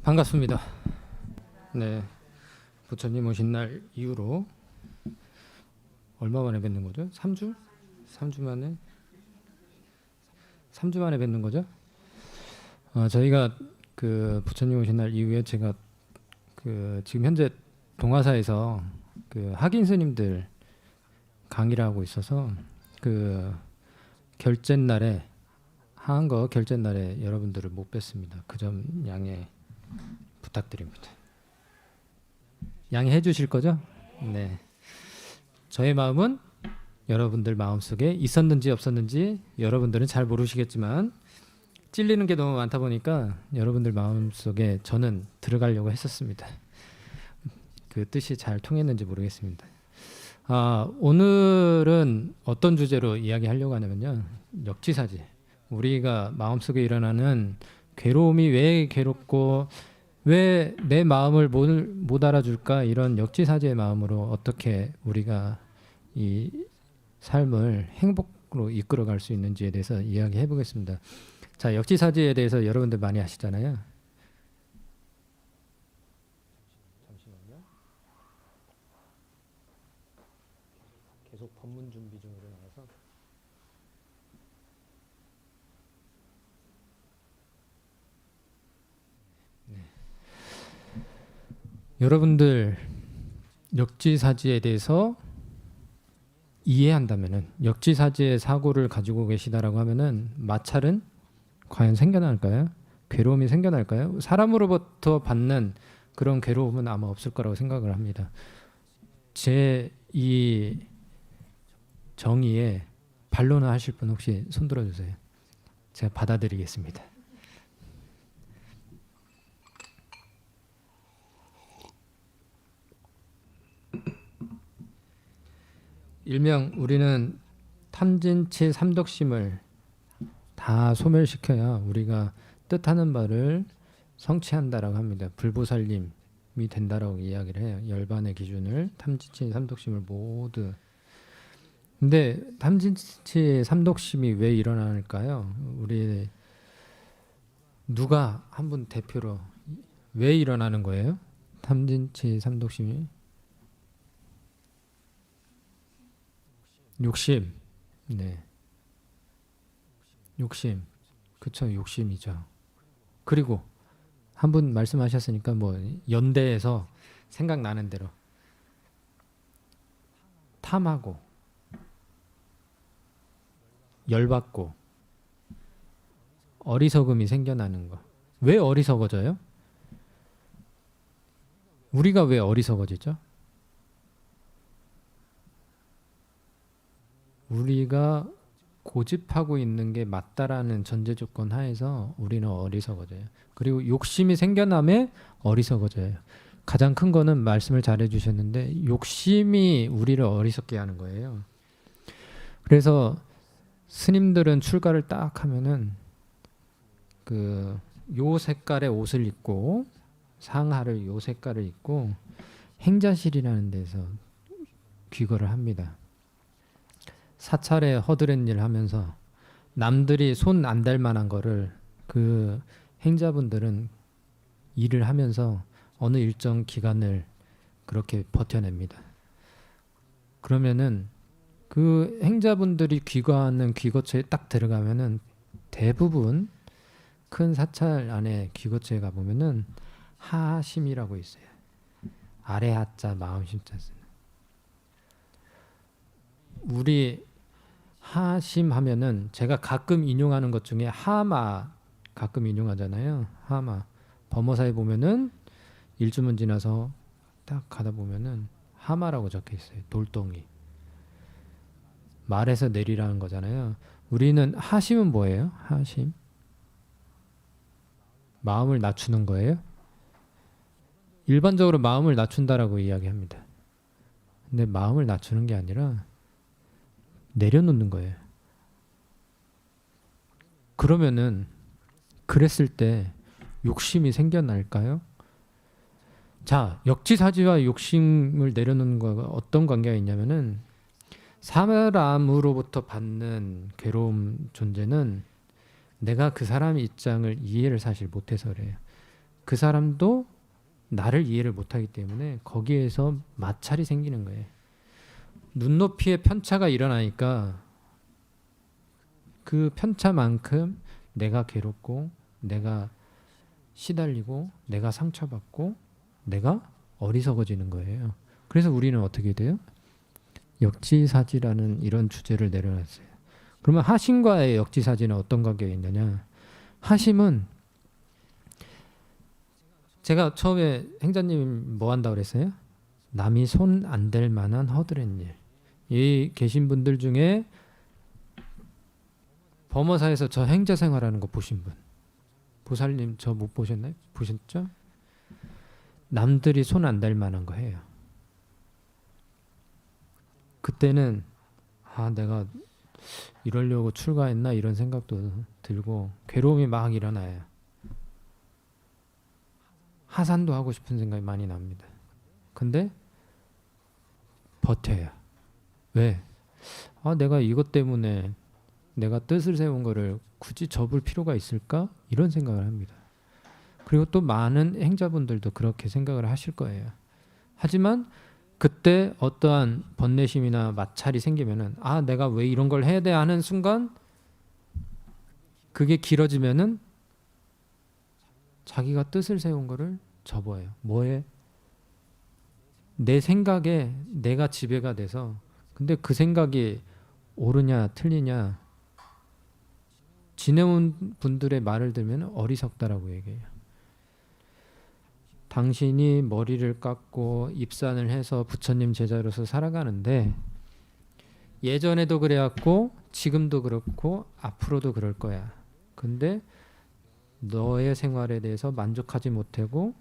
반갑습니다. 네, 부처님 오신 날 이후로 얼마 만에 뵙는 거죠? 3주? 3주 만에? 3주 만에 뵙는 거죠? 저희가 그 부처님 오신 날 이후에 제가 그 지금 현재 동화사에서 그 학인 스님들 강의를 하고 있어서 그 결제 날에 한거 결제 날에 여러분들을 못 뵀습니다. 그 점 양해 부탁드립니다. 양해해 주실 거죠? 네. 저의 마음은 여러분들 마음속에 있었는지 없었는지 여러분들은 잘 모르시겠지만 찔리는 게 너무 많다 보니까 여러분들 마음속에 저는 들어가려고 했었습니다. 그 뜻이 잘 통했는지 모르겠습니다. 오늘은 어떤 주제로 이야기하려고 하냐면요. 역지사지. 우리가 마음속에 일어나는 괴로움이 왜 괴롭고 왜 내 마음을 못 알아줄까, 이런 역지사지의 마음으로 어떻게 우리가 이 삶을 행복으로 이끌어갈 수 있는지에 대해서 이야기해 보겠습니다. 자, 역지사지에 대해서 여러분들 많이 아시잖아요. 잠시만요. 계속 법문 준비 중으로 나와서. 여러분들 역지사지에 대해서 이해한다면은, 역지사지의 사고를 가지고 계시다라고 하면은 마찰은 과연 생겨날까요? 괴로움이 생겨날까요? 사람으로부터 받는 그런 괴로움은 아마 없을 거라고 생각을 합니다. 제 이 정의에 반론을 하실 분 혹시 손 들어주세요. 제가 받아들이겠습니다. 일명 우리는 탐진치 삼독심을 다 소멸시켜야 우리가 뜻하는 바를 성취한다라고 합니다. 불보살님이 된다라고 이야기를 해요. 열반의 기준을, 탐진치 삼독심을 모두. 근데 탐진치 삼독심이 왜 일어날까요? 우리 누가 한 분 대표로 왜 일어나는 거예요? 탐진치 삼독심이? 욕심. 네. 욕심. 그쵸, 욕심이죠. 그리고 한 분 말씀하셨으니까 뭐 연대에서 생각나는 대로 탐하고 열받고 어리석음이 생겨나는 거. 왜 어리석어져요? 우리가 왜 어리석어지죠? 우리가 고집하고 있는 게 맞다라는 전제 조건 하에서 우리는 어리석어져요. 그리고 욕심이 생겨남에 어리석어져요. 가장 큰 거는 말씀을 잘 해주셨는데 욕심이 우리를 어리석게 하는 거예요. 그래서 스님들은 출가를 딱 하면은 그 요 색깔의 옷을 입고, 상하를 요 색깔을 입고 행자실이라는 데서 귀걸을 합니다. 사찰에 허드렛 일 하면서 남들이 손 안 댈 만한 거를 그 행자분들은 일을 하면서 어느 일정 기간을 그렇게 버텨냅니다. 그러면은 그 행자분들이 귀가하는 귀거처에 딱 들어가면은 대부분 큰 사찰 안에 귀거처에 가보면은 하심이라고 있어요. 아래 하자 마음 심자 쓰는. 우리 하심 하면은 제가 가끔 인용하는 것 중에 하마 가끔 인용하잖아요. 하마. 범어사에 보면은 일주문 지나서 딱 가다 보면은 하마라고 적혀 있어요. 돌덩이. 말에서 내리라는 거잖아요. 우리는 하심은 뭐예요? 하심. 마음을 낮추는 거예요. 일반적으로 마음을 낮춘다라고 이야기합니다. 근데 마음을 낮추는 게 아니라 내려놓는 거예요. 그러면은 그랬을 때 욕심이 생겨날까요? 자, 역지사지와 욕심을 내려놓는 거가 어떤 관계가 있냐면은, 사람으로부터 받는 괴로움 존재는 내가 그 사람의 입장을 이해를 사실 못해서 그래요. 그 사람도 나를 이해를 못하기 때문에 거기에서 마찰이 생기는 거예요. 눈높이의 편차가 일어나니까 그 편차만큼 내가 괴롭고 내가 시달리고 내가 상처받고 내가 어리석어지는 거예요. 그래서 우리는 어떻게 돼요? 역지사지라는 이런 주제를 내려놨어요. 그러면 하심과의 역지사지는 어떤 관계가 있느냐? 하심은 제가 처음에 행자님 뭐 한다고 그랬어요? 남이 손 안 댈 만한 허드렛 일. 이 계신 분들 중에 범어사에서 저 행자 생활하는 거 보신 분, 보살님 저 못 보셨나요? 보셨죠? 남들이 손 안 댈 만한 거 해요. 그때는 내가 이러려고 출가했나 이런 생각도 들고 괴로움이 막 일어나요. 하산도 하고 싶은 생각이 많이 납니다. 근데 버텨요. 왜? 내가 이것 때문에 내가 뜻을 세운 거를 굳이 접을 필요가 있을까? 이런 생각을 합니다. 그리고 또 많은 행자분들도 그렇게 생각을 하실 거예요. 하지만 그때 어떠한 번뇌심이나 마찰이 생기면은 내가 왜 이런 걸 해야 돼 하는 순간 그게 길어지면은 자기가 뜻을 세운 거를 접어요. 뭐에? 내 생각에 내가 지배가 돼서 근데 그 생각이 옳으냐 틀리냐 지내온 분들의 말을 들으면 어리석다라고 얘기해요. 당신이 머리를 깎고 입산을 해서 부처님 제자로서 살아가는데 예전에도 그래왔고 지금도 그렇고 앞으로도 그럴 거야. 근데 너의 생활에 대해서 만족하지 못하고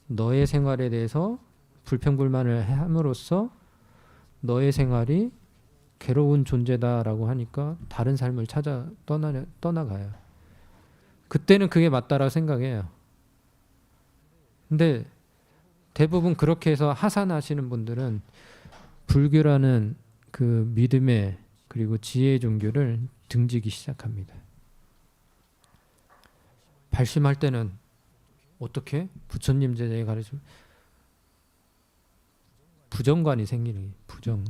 너의 생활에 대해서 불평불만을 함으로써 너의 생활이 괴로운 존재다라고 하니까 다른 삶을 찾아 떠나가요. 그때는 그게 맞다라고 생각해요. 근데 대부분 그렇게 해서 하산하시는 분들은 불교라는 그 믿음의 그리고 지혜의 종교를 등지기 시작합니다. 발심할 때는 어떻게? 부처님 제자에 가르쳐 부정관이 생기는 부정.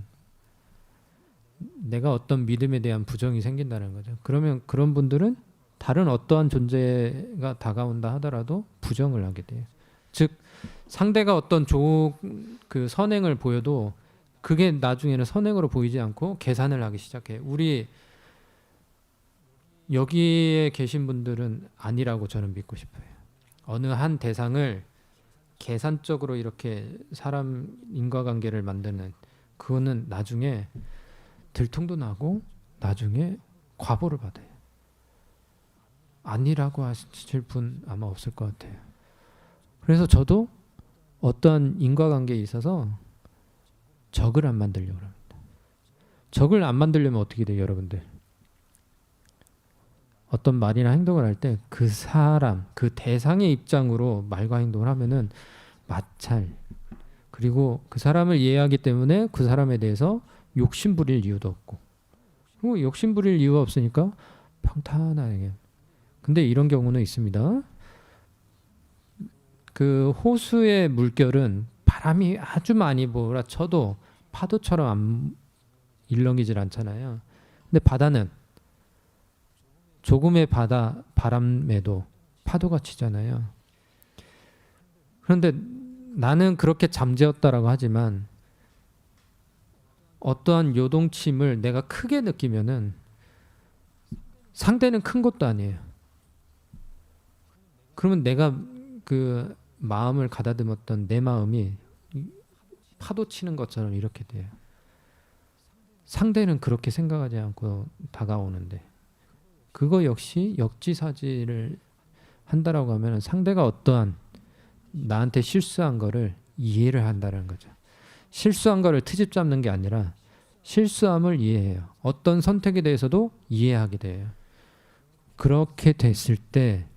내가 어떤 믿음에 대한 부정이 생긴다는 거죠. 그러면 그런 분들은 다른 어떠한 존재가 다가온다 하더라도 부정을 하게 돼요. 즉 상대가 어떤 좋은 그 선행을 보여도 그게 나중에는 선행으로 보이지 않고 계산을 하기 시작해요. 우리 여기에 계신 분들은 아니라고 저는 믿고 싶어요. 어느 한 대상을 계산적으로 이렇게 사람 인과관계를 만드는 그거는 나중에 들통도 나고 나중에 과보를 받아요. 아니라고 하실 분 아마 없을 것 같아요. 그래서 저도 어떠한 인과관계에 있어서 적을 안 만들려고 합니다. 적을 안 만들려면 어떻게 돼요, 여러분들? 어떤 말이나 행동을 할 때 그 사람, 그 대상의 입장으로 말과 행동을 하면은 마찰, 그리고 그 사람을 이해하기 때문에 그 사람에 대해서 욕심 부릴 이유도 없고, 그리고 욕심 부릴 이유가 없으니까 평탄하게. 근데 이런 경우는 있습니다. 그 호수의 물결은 바람이 아주 많이 몰아쳐도 파도처럼 안 일렁이질 않잖아요. 근데 바다는 조금의 바람에도 파도가 치잖아요. 그런데 나는 그렇게 잠재웠다라고 하지만 어떠한 요동침을 내가 크게 느끼면은 상대는 큰 것도 아니에요. 그러면 내가 그 마음을 가다듬었던 내 마음이 파도 치는 것처럼 이렇게 돼요. 상대는 그렇게 생각하지 않고 다가오는데 그거 역시 역지사지를 한다라고 하면 상대가 어떠한 나한테 실수한 거를 이해를 한다는 거죠. 실수한 거를 트집 잡는 게 아니라 실수함을 이해해요. 어떤 선택에 대해서도 이해하게 돼요. 그렇게 됐을 때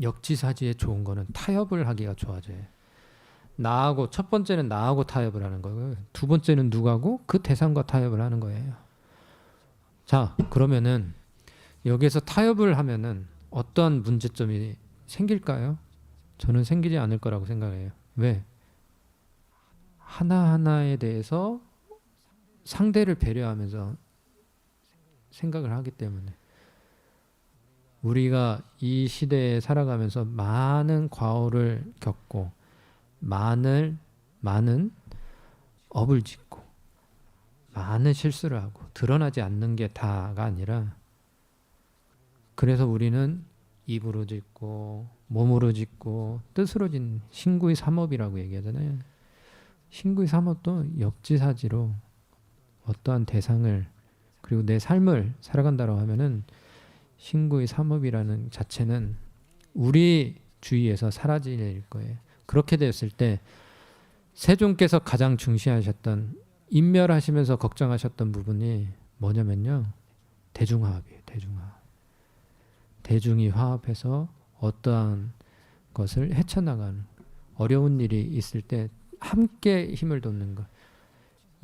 역지사지에 좋은 거는 타협을 하기가 좋아져요. 나하고 첫 번째는 나하고 타협을 하는 거고요. 두 번째는 누구하고? 그 대상과 타협을 하는 거예요. 자, 그러면은 여기에서 타협을 하면은 어떠한 문제점이 생길까요? 저는 생기지 않을 거라고 생각해요. 왜? 하나하나에 대해서 상대를 배려하면서 생각을 하기 때문에. 우리가 이 시대에 살아가면서 많은 과오를 겪고 많은 업을 짓고 많은 실수를 하고 드러나지 않는 게 다가 아니라, 그래서 우리는 입으로 짓고 몸으로 짓고 뜻으로 짓는 신구의 삼업이라고 얘기하잖아요. 신구의 삼업도 역지사지로 어떠한 대상을, 그리고 내 삶을 살아간다고 하면은 신구의 삼업이라는 자체는 우리 주위에서 사라질 거예요. 그렇게 되었을 때 세종께서 가장 중시하셨던, 인멸하시면서 걱정하셨던 부분이 뭐냐면요, 대중화합이에요. 대중화합. 대중이 화합해서 어떠한 것을 헤쳐나가는, 어려운 일이 있을 때 함께 힘을 돋는 것.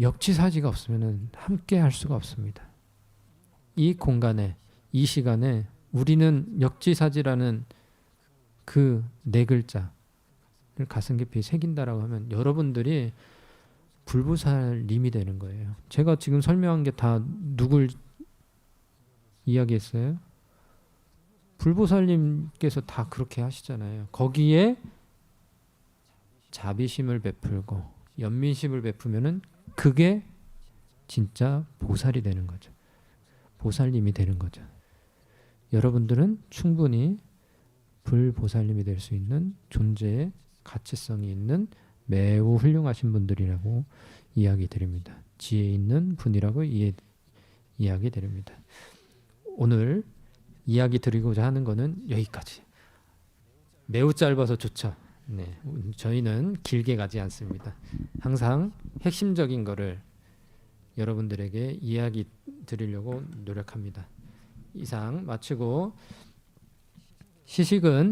역지사지가 없으면 함께 할 수가 없습니다. 이 공간에, 이 시간에 우리는 역지사지라는 그 네 글자를 가슴 깊이 새긴다라고 하면 여러분들이 불보살님이 되는 거예요. 제가 지금 설명한 게 다 누굴 이야기했어요? 불보살님께서 다 그렇게 하시잖아요. 거기에 자비심을 베풀고 연민심을 베푸면은 그게 진짜 보살이 되는 거죠. 보살님이 되는 거죠. 여러분들은 충분히 불보살님이 될 수 있는 존재의 가치성이 있는 매우 훌륭하신 분들이라고 이야기 드립니다. 지혜 있는 분이라고 이야기 드립니다. 오늘 이야기 드리고자 하는 거는 여기까지. 매우 짧아서 좋죠. 네, 저희는 길게 가지 않습니다. 항상 핵심적인 거를 여러분들에게 이야기 드리려고 노력합니다. 이상 마치고 시식은